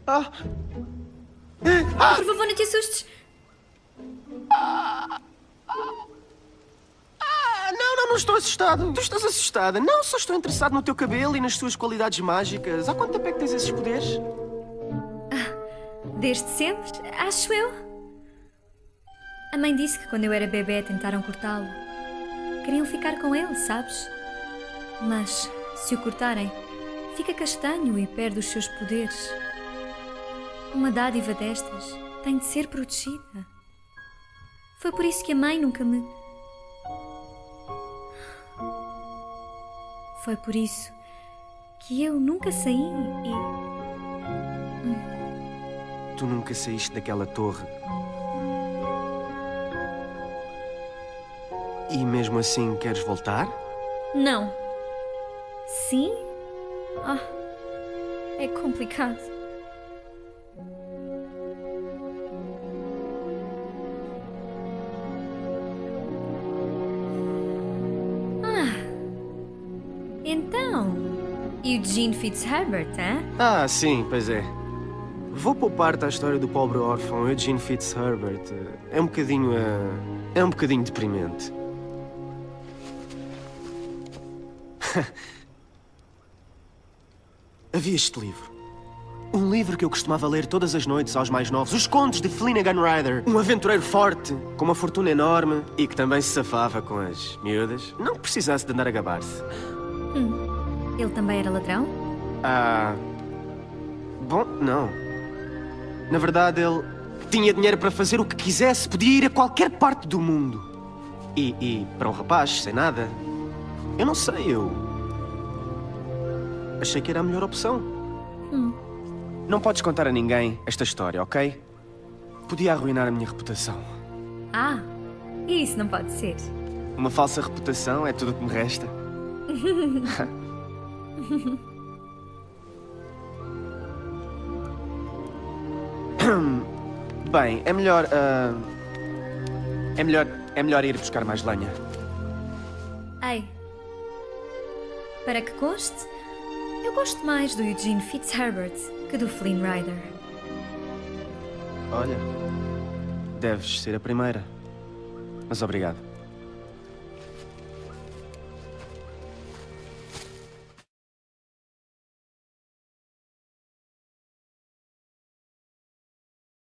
Por favor, não te assustes. Não estou assustado. Tu estás assustada. Não, só estou interessado no teu cabelo e nas suas qualidades mágicas. Há quanto tempo é que tens esses poderes? Desde sempre, acho eu. A mãe disse que quando eu era bebê tentaram cortá-lo. Queriam ficar com ele, sabes? Mas, se o cortarem, fica castanho e perde os seus poderes. Uma dádiva destas tem de ser protegida. Foi por isso que a mãe nunca me... Foi por isso que eu nunca saí e... Tu nunca saíste daquela torre. E mesmo assim queres voltar? Não. Sim? É complicado. Então, Eugene Fitzherbert, hein? Sim, pois é. Vou poupar-te a história do pobre órfão Eugene Fitzherbert. É um bocadinho... é um bocadinho deprimente. Havia este livro. Um livro que eu costumava ler todas as noites aos mais novos. Os Contos de Finnegan Rider. Um aventureiro forte, com uma fortuna enorme e que também se safava com as miúdas. Não que precisasse de andar a gabar-se. Ele também era ladrão? Bom, não. Na verdade, ele tinha dinheiro para fazer o que quisesse. Podia ir a qualquer parte do mundo. E para um rapaz, sem nada... Eu não sei, eu... Achei que era a melhor opção. Não podes contar a ninguém esta história, ok? Podia arruinar a minha reputação. Isso não pode ser. Uma falsa reputação é tudo o que me resta. Bem, é melhor ir buscar mais lenha. Ei, para que conste, eu gosto mais do Eugene Fitzherbert que do Flynn Rider. Olha, deves ser a primeira. Mas obrigado.